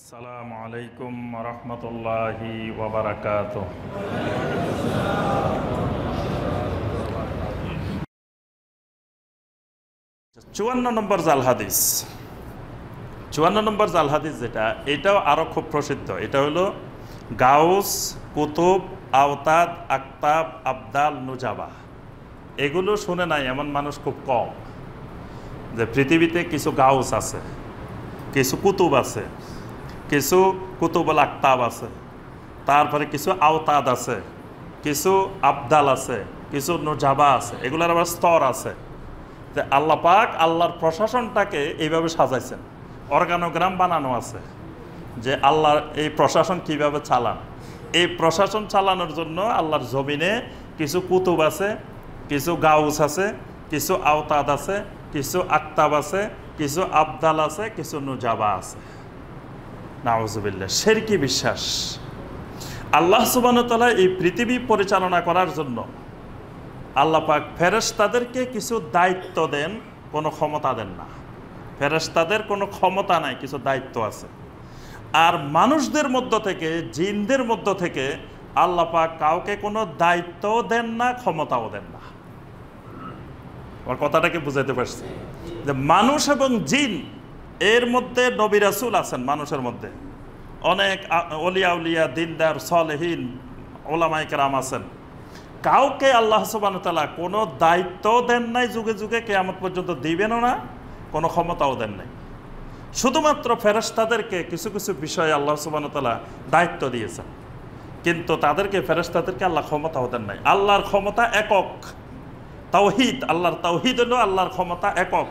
আসসালামু আলাইকুম ওয়া রাহমাতুল্লাহি ওয়া বারাকাতুহু। 54 নম্বর জাল হাদিস। 54 নম্বর জাল হাদিস যেটা, এটাও আরো খুব প্রসিদ্ধ। এটা হলো গাউস, কুতুব, আওতাদ, আকতাব, আবদাল, নুজাবা। এগুলো শুনে নাই এমন মানুষ খুব কম। যে পৃথিবীতে কিছু গাউস আছে, কিছু কুতুব আছে, কিছু কুতুবুল আকতাব আছে, তারপরে কিছু আওতাদ আছে, কিছু আবদাল আছে, কিছু নুজাবা আছে। এগুলোর আবার স্তর আছে। যে আল্লাহ পাক আল্লাহর প্রশাসনটাকে এইভাবে সাজাইছেন, অর্গানোগ্রাম বানানো আছে যে আল্লাহর এই প্রশাসন কিভাবে চালান। এই প্রশাসন চালানোর জন্য আল্লাহর জমিনে কিছু কুতুব আছে, কিছু গাউস আছে, কিছু আওতাদ আছে, কিছু আকতাব আছে, কিছু আবদাল আছে, কিছু নুজাবা আছে। নাউজুবিল্লাহ, শিরকি বিশ্বাস। আল্লাহ সুবহানাহু ওয়া তাআলা এই পৃথিবী পরিচালনা করার জন্য আল্লাহ পাক ফেরেশতাদেরকে কিছু দায়িত্ব দেন, কোনো ক্ষমতা দেন না। ফেরেশতাদের কোনো ক্ষমতা নাই, কিছু দায়িত্ব আছে। আর মানুষদের মধ্য থেকে, জিনদের মধ্য থেকে আল্লাহ পাক কাউকে কোনো দায়িত্বও দেন না, ক্ষমতাও দেন না। আমার কথাটাকে বুঝাইতে পারছি? যে মানুষ এবং জিন এর মধ্যে নবী রাসূল আছেন, মানুষের মধ্যে অনেক ওলিয়া উলিয়া, দিনদার, সলেহীন, ওলামায়ে কেরাম আছেন। কাউকে আল্লাহ সুবহানাহু ওয়া তাআলা কোনো দায়িত্বও দেন নাই, যুগে যুগে কিয়ামত পর্যন্ত দিবেনও না, কোনো ক্ষমতাও দেন নাই। শুধুমাত্র ফেরেশতাদেরকে কিছু কিছু বিষয়ে আল্লাহ সুবহানাহু ওয়া তাআলা দায়িত্ব দিয়েছেন, কিন্তু তাদেরকে, ফেরেশতাদেরকে আল্লাহ ক্ষমতাও দেন নাই। আল্লাহর ক্ষমতা একক, তাওহীদ। আল্লাহর তাওহীদ হলো আল্লাহর ক্ষমতা একক।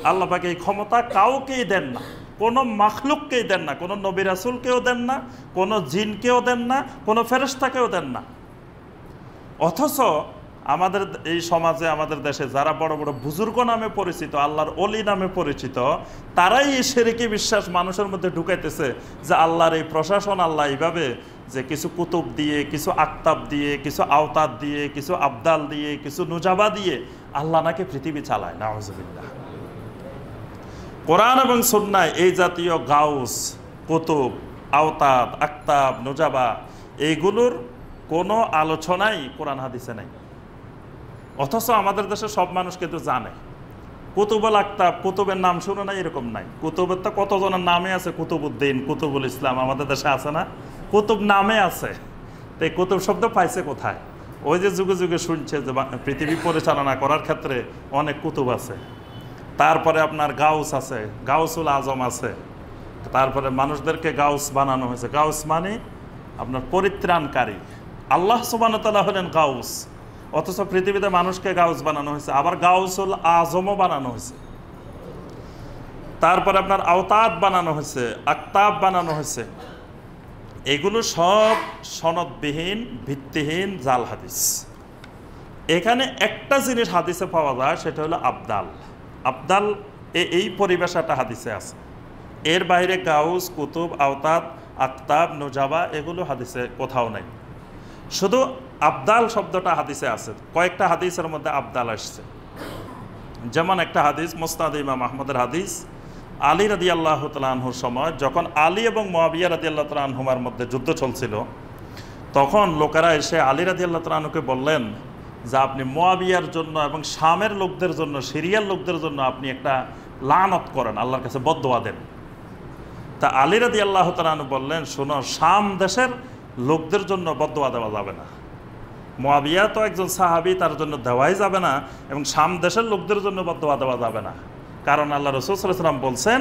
আল্লাহ পাক এই ক্ষমতা কাউকেই দেন না, কোনো মাখলুককেই দেন না, কোনো নবী রাসূলকেও দেন না, কোনো জিনকেও দেন না, কোনো ফেরেশতাকেও দেন না। অথচ আমাদের এই সমাজে, আমাদের দেশে যারা বড় বড় বুজুর্গ নামে পরিচিত, আল্লাহর অলি নামে পরিচিত, তারাই এই শিরকি বিশ্বাস মানুষের মধ্যে ঢুকাইতেছে যে আল্লাহর এই প্রশাসন আল্লাহ এইভাবে যে কিছু কুতুব দিয়ে, কিছু আকতাব দিয়ে, কিছু আওতাদ দিয়ে, কিছু আবদাল দিয়ে, কিছু নুজাবা দিয়ে আল্লাহ নাকি পৃথিবী চালায়। নাউজুবিল্লাহ। কোরআন এবং সুন্নায় এই জাতীয় গাউস, কুতুব, আওতাদ, আকতাব, নুজাবা এইগুলোর কোনো আলোচনাই কোরআন হাদিসে নাই। অথচ আমাদের দেশে সব মানুষ কিন্তু জানে। কুতুবুল আকতাব, কুতুবের নাম শুনে নাই এরকম নাই। কুতুবের তো কতজনের নামে আছে, কুতুবউদ্দিন, কুতুবুল ইসলাম আমাদের দেশে আছে না? কুতুব নামে আছে। তো এই কুতুব শব্দ পাইছে কোথায়? ওই যে যুগে যুগে শুনছে যে পৃথিবী পরিচালনা করার ক্ষেত্রে অনেক কুতুব আছে। তারপরে আপনার গাউস আছে, গাউসুল আজম আছে। তারপরে মানুষদেরকে গাউস বানানো হয়েছে। গাউস মানে আপনার পরিত্রাণকারী। আল্লাহ সুবহানাহু ওয়া তাআলা হলেন গাউস, অথচ পৃথিবীতে মানুষকে গাউস বানানো হয়েছে। আবার গাউসুল আজমও বানানো হয়েছে। তারপরে আপনার আওতাদ বানানো হয়েছে, আকতাব বানানো হয়েছে। এগুলো সব সনদবিহীন, ভিত্তিহীন জাল হাদিস। এখানে একটা জিনিস হাদিসে পাওয়া যায়, সেটা হলো আবদাল। আবদাল এই পরিবেশটা হাদিসে আছে। এর বাইরে গাউস, কুতুব, আওতাদ, আকতাব, নুজাবা এগুলো হাদিসে কোথাও নাই। শুধু আবদাল শব্দটা হাদিসে আছে। কয়েকটা হাদিসের মধ্যে আবদাল আসছে। যেমন একটা হাদিস, মুসনাদ ইমাম আহমদের হাদিস, আলী রাদিয়াল্লাহু তাআলা আনহুর সময় যখন আলী এবং মুআবিয়া রাদিয়াল্লাহু তাআলা আনহুমার মধ্যে যুদ্ধ চলছিল, তখন লোকেরা এসে আলী রাদিয়াল্লাহু তাআলা আনহুকে বললেন যে আপনি মুআবিয়ার জন্য এবং শামের লোকদের জন্য, সিরিয়ার লোকদের জন্য আপনি একটা লানত করেন, আল্লাহর কাছে বদদোয়া দেন। তা আলী রাদিয়াল্লাহু তাআলা আনহু বললেন, শোনো, শাম দেশের লোকদের জন্য বদদোয়া দেওয়া যাবে না। মুআবিয়া তো একজন সাহাবী, তার জন্য দেওয়াই যাবে না, এবং শাম দেশের লোকদের জন্য বদদোয়া দেওয়া যাবে না। কারণ আল্লাহ রাসূল সাল্লাল্লাহু আলাইহি ওয়াসাল্লাম বলছেন,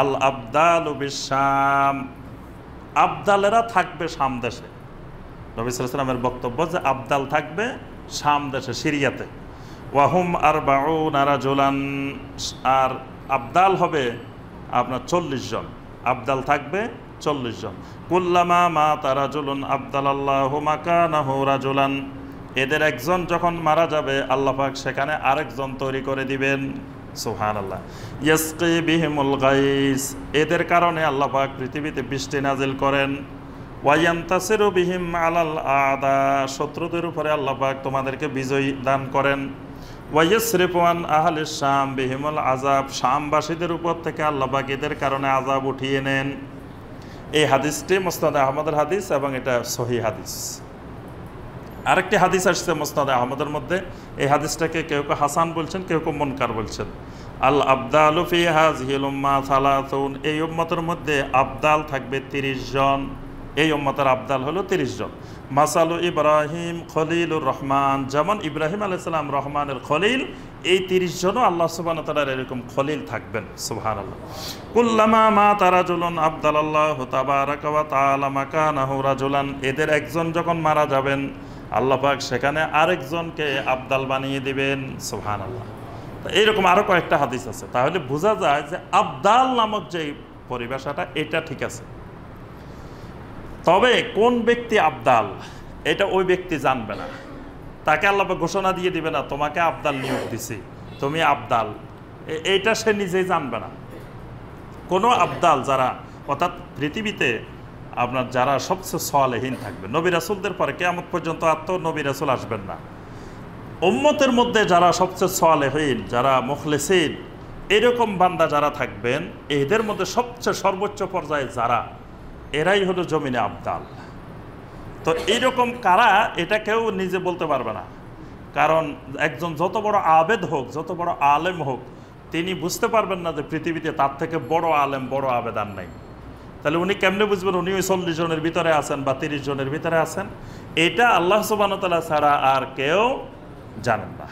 আল আবদালু বিশ-শাম, আবদালেরা থাকবে শাম দেশে। নবী সাল্লাল্লাহু আলাইহি ওয়াসাল্লামের বক্তব্য যে আবদাল থাকবে শাম দেশে, সিরিয়াতে। ওয়াহুম আরবাউনা রাজুলান, আর আবদাল হবে আপনার 40 জন। আবদাল থাকবে 40 জন। কুল্লামা মাতা রাজুলুন আবদালাল্লাহু মাকানাহু রাজুলান, এদের একজন যখন মারা যাবে আল্লাহ পাক সেখানে আরেকজন তৈরি করে দিবেন। সুবহানাল্লাহ। ইয়াসকি বিহিমুল গাইস, এদের কারণে আল্লাহ পাক পৃথিবীতে বৃষ্টি নাজিল করেন। ওয়ায়ান্তাসিরু বিহিম আলাল আদা, শত্রুদের উপরে আল্লাহ পাক তোমাদেরকে বিজয় দান করেন। ওয়াইয়াসরিফু আন আহলিশ শাম বিহিমুল আযাব, শামবাসীদের উপর থেকে আল্লাহ পাক এদের কারণে আযাব উঠিয়ে নেন। এই হাদিসটি মুসনাদে আহমদের হাদিস এবং এটা সহিহ হাদিস। আরেকটি হাদিস আসছে মুসনাদে আহমদের মধ্যে, এই হাদিসটাকে কেউ কেউ হাসান বলছেন, কেউ কেউ মুনকার বলছেন। আল আবদালু ফি হাযিহিল উম্মাহ সালাসুন, এই উম্মতের মধ্যে আবদাল থাকবে 30 জন। এই উম্মতের আবদাল হলো 30 জন। মাসালু ইব্রাহিম খলিলুর রহমান, যেমন ইব্রাহিম আলাইহিস সালাম রহমানের খলিল, এই 30 জনও আল্লাহ সুবহানাহু ওয়া তাআলার এরকম খলিল থাকবেন। সুবহানাল্লাহ। কুল্লামা মাতা রাজুলুন আবদালাল্লাহু তাবারাকা ওয়া তাআলা মাকানাহু রাজুলান, এদের একজন যখন মারা যাবেন আল্লাহ পাক সেখানে আরেকজনকে আবদাল বানিয়ে দিবেন। সুবহানাল্লাহ। এইরকম আরও কয়েকটা হাদিস আছে। তাহলে বোঝা যায় যে আবদাল নামক যে পরিভাষাটা এটা ঠিক আছে, তবে কোন ব্যক্তি আবদাল এটা ওই ব্যক্তি জানবে না। তাকে আল্লাহ পাক ঘোষণা দিয়ে দিবে না তোমাকে আবদাল নিয়োগ দিছি, তুমি আবদাল, এইটা সে নিজেই জানবে না। কোনো আবদাল যারা, অর্থাৎ পৃথিবীতে আপনার যারা সবচেয়ে সালেহীন থাকবে, নবী রাসূলদের পরে কিয়ামত পর্যন্ত আর তো নবী রাসূল আসবেন না, উম্মতের মধ্যে যারা সবচেয়ে সালেহীন, যারা মুখলিসিন, এরকম বান্দা যারা থাকবেন, এদের মধ্যে সবচেয়ে সর্বোচ্চ পর্যায়ে যারা, এরাই হলো জমিনে আবদাল। তো এইরকম কারা, এটা কেউ নিজে বলতে পারবে না। কারণ একজন যত বড় আবেদ হোক, যত বড় আলেম হোক, তিনি বুঝতে পারবেন না যে পৃথিবীতে তার থেকে বড় আলেম, বড় আবেদ আর নাই। তাহলে উনি কেমনে বুঝবেন উনি ওই 40 জনের ভিতরে আছেন বা 30 জনের ভিতরে আছেন? এটা আল্লাহ সুবহানাহু ওয়া তাআলা ছাড়া আর কেউ জানেন না।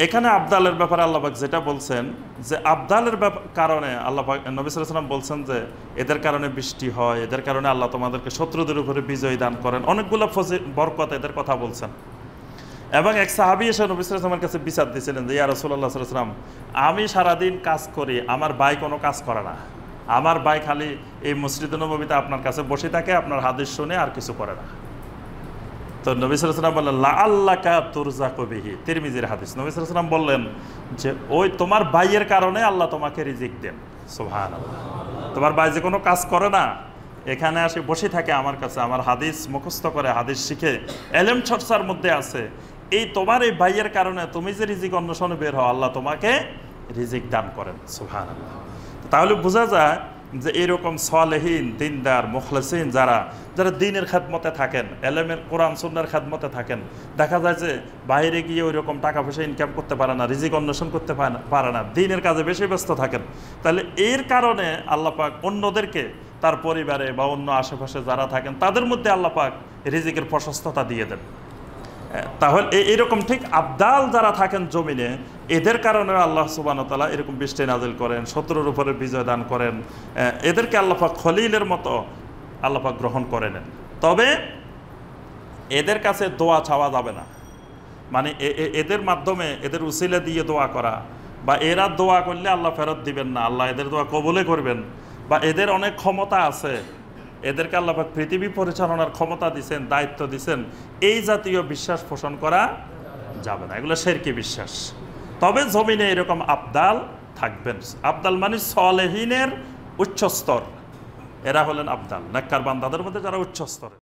এখানে আবদালের ব্যাপারে আল্লাহ পাক যেটা বলছেন যে আবদালের কারণে আল্লাহ পাক, নবী সাল্লাল্লাহু আলাইহি ওয়াসাল্লাম বলছেন যে এদের কারণে বৃষ্টি হয়, এদের কারণে আল্লাহ তোমাদেরকে শত্রুদের উপরে বিজয় দান করেন, অনেকগুলো বরকত এদের কথা বলছেন। এবং এক সাহাবী এসে নবী সাল্লাল্লাহু আলাইহি ওয়াসাল্লামের কাছে বিচার দিয়েছিলেন যে ইয়া রাসূলুল্লাহ সাল্লাল্লাহু আলাইহি ওয়াসাল্লাম, আমি সারাদিন কাজ করি, আমার ভাই কোনো কাজ করে না, আমার ভাই খালি এই মসজিদে নববীতে আপনার কাছে বসে থাকে, আপনার হাদিস শুনে আর কিছু করে না। তো নবী সাল্লাল্লাহু আলাইহি ওয়াসাল্লাম বললেন লাআল্লাকা তুরযাকু বিহি, তিরমিজির হাদিস। নবী সাল্লাল্লাহু আলাইহি ওয়াসাল্লাম বললেন যে ওই তোমার ভাইয়ের কারণে আল্লাহ তোমাকে রিজিক দেন। সুবহানাল্লাহ। তোমার ভাই যে কোনো কাজ করে না, এখানে আসে বসে থাকে আমার কাছে, আমার হাদিস মুখস্থ করে, হাদিস শিখে এলেম চর্চার মধ্যে আছে, এই তোমার এই ভাইয়ের কারণে তুমি যে রিজিক অন্বেষণে বের হও, আল্লাহ তোমাকে রিজিক দান করেন। সুবহানাল্লাহ। তাহলে বোঝা যায় যে এরকম সালেহীন, দিনদার, মুখলিসিন যারা দ্বীনের খেদমতে থাকেন, এলেমের কোরআন সুন্নাহর খেদমতে থাকেন, দেখা যায় যে বাইরে গিয়ে ওই রকম টাকা পয়সা ইনকাম করতে পারে না, রিজিক অন্বেষণ করতে পারে না, দ্বীনের কাজে বেশি ব্যস্ত থাকেন। তাহলে এর কারণে আল্লাহ পাক অন্যদেরকে, তার পরিবারে বা অন্য আশেপাশে যারা থাকেন তাদের মধ্যে আল্লাহ পাক রিজিকের প্রশস্ততা দিয়ে দেন। তাহলে এইরকম ঠিক আবদাল যারা থাকেন জমিনে, এদের কারণে আল্লাহ সুবহানাহু ওয়া তাআলা এরকম বৃষ্টি নাজিল করেন, শত্রুর উপরে বিজয় দান করেন, এদেরকে আল্লাহ পাক খলিলের মতো আল্লাহ পাক গ্রহণ করে নেন। তবে এদের কাছে দোয়া চাওয়া যাবে না, মানে এদের মাধ্যমে, এদের উসিলা দিয়ে দোয়া করা, বা এরা দোয়া করলে আল্লাহ ফেরত দিবেন না, আল্লাহ এদের দোয়া কবুলে করবেন, বা এদের অনেক ক্ষমতা আছে, এদেরকে আল্লাহ পাক পৃথিবী পরিচালনার ক্ষমতা দিয়েছেন, দায়িত্ব দিয়েছেন, এই জাতীয় বিশ্বাস পোষণ করা যাবে না, এগুলো শিরকি বিশ্বাস। তবে জমিনে এরকম আবদাল থাকবেন। আবদাল মানে সালেহীনের উচ্চ স্তর, এরা হলেন আবদাল, নেককার বান্দাদের মধ্যে যারা উচ্চ স্তরের।